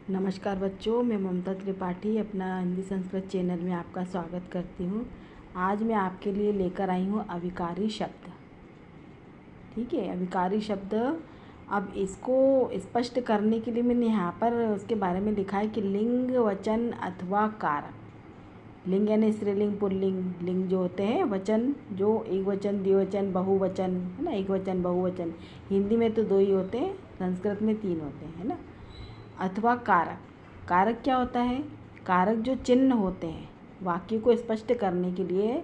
नमस्कार बच्चों, मैं ममता त्रिपाठी अपना हिंदी संस्कृत चैनल में आपका स्वागत करती हूँ। आज मैं आपके लिए लेकर आई हूँ अविकारी शब्द। ठीक है, अविकारी शब्द। अब इसको स्पष्ट करने के लिए मैंने यहाँ पर उसके बारे में लिखा है कि लिंग, वचन अथवा कारक। लिंग यानी स्त्रीलिंग, पुल्लिंग। लिंग जो होते हैं, वचन जो एक वचन, द्विवचन, बहुवचन, है ना। एक वचन, बहुवचन। हिंदी में तो 2 ही होते हैं, संस्कृत में 3 होते हैं, है ना। अथवा कारक। कारक क्या होता है? कारक जो चिन्ह होते हैं वाक्य को स्पष्ट करने के लिए,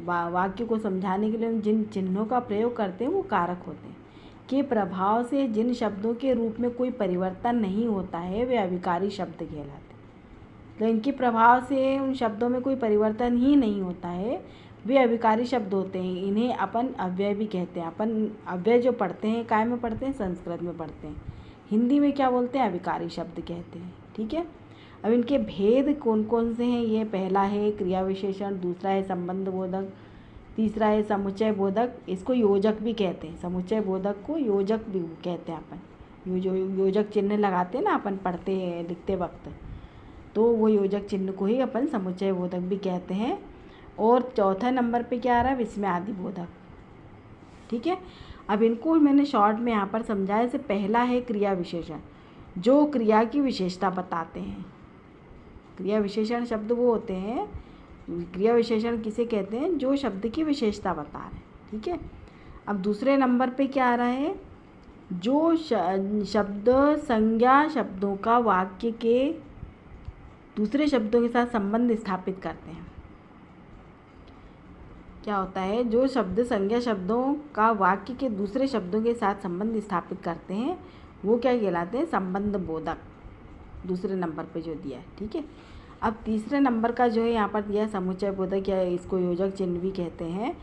वाक्य को समझाने के लिए हम जिन चिन्हों का प्रयोग करते हैं वो कारक होते हैं। के प्रभाव से जिन शब्दों के रूप में कोई परिवर्तन नहीं होता है वे अविकारी शब्द कहलाते हैं। तो इनके प्रभाव से उन शब्दों में कोई परिवर्तन ही नहीं होता है, वे अविकारी शब्द होते हैं। इन्हें अपन अव्यय भी कहते हैं। अपन अव्यय जो पढ़ते हैं, काय में पढ़ते हैं? संस्कृत में पढ़ते हैं। हिंदी में क्या बोलते हैं? अविकारी शब्द कहते हैं। ठीक है। अब इनके भेद कौन कौन से हैं? ये पहला है क्रिया विशेषण, दूसरा है संबंध बोधक, तीसरा है समुच्चय बोधक। इसको योजक भी कहते हैं। समुच्चय बोधक को योजक भी कहते हैं अपन। जो योजक चिन्ह लगाते हैं ना अपन पढ़ते लिखते वक्त, तो वो योजक चिन्ह को ही अपन समुच्चय बोधक भी कहते हैं। और चौथा नंबर पे क्या आ रहा है? विस्मयादि बोधक। ठीक है। अब इनको मैंने शॉर्ट में यहाँ पर समझाया। जैसे पहला है क्रिया विशेषण, जो क्रिया की विशेषता बताते हैं। क्रिया विशेषण शब्द वो होते हैं, क्रिया विशेषण किसे कहते हैं? जो शब्द की विशेषता बता रहे हैं। ठीक है। अब दूसरे नंबर पे क्या आ रहा है? जो शब्द संज्ञा शब्दों का वाक्य के दूसरे शब्दों के साथ संबंध स्थापित करते हैं। क्या होता है? जो शब्द संज्ञा शब्दों का वाक्य के दूसरे शब्दों के साथ संबंध स्थापित करते हैं वो क्या कहलाते हैं? संबंध बोधक। दूसरे नंबर पे जो दिया है। ठीक है। अब तीसरे नंबर का जो है यहाँ पर दिया समुच्चय बोधक, या इसको योजक चिन्ह भी कहते हैं।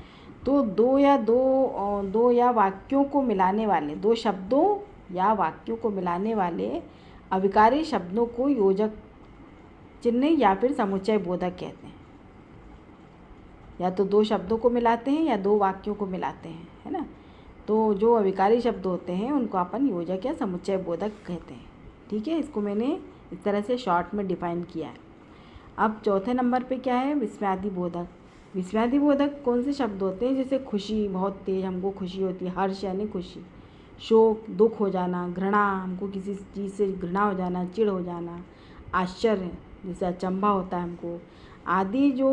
तो दो या वाक्यों को मिलाने वाले, दो शब्दों या वाक्यों को मिलाने वाले अविकारी शब्दों को योजक चिन्ह या फिर समुच्चय बोधक कहते हैं। या तो 2 शब्दों को मिलाते हैं या 2 वाक्यों को मिलाते हैं, है ना। तो जो अविकारी शब्द होते हैं उनको अपन योजक या समुच्चय बोधक कहते हैं। ठीक है। इसको मैंने इस तरह से शॉर्ट में डिफाइन किया है। अब चौथे नंबर पे क्या है? विस्मयादि बोधक। विस्मयादि बोधक कौन से शब्द होते हैं? जैसे खुशी, बहुत तेज हमको खुशी होती है, हर्ष यानी खुशी, शोक दुख हो जाना, घृणा हमको किसी चीज़ से घृणा हो जाना, चिढ़ हो जाना, आश्चर्य जैसे अचंभा होता है हमको, आदि जो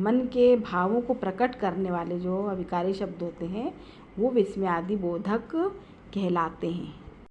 मन के भावों को प्रकट करने वाले जो अविकारी शब्द होते हैं वो विस्मयादि बोधक कहलाते हैं।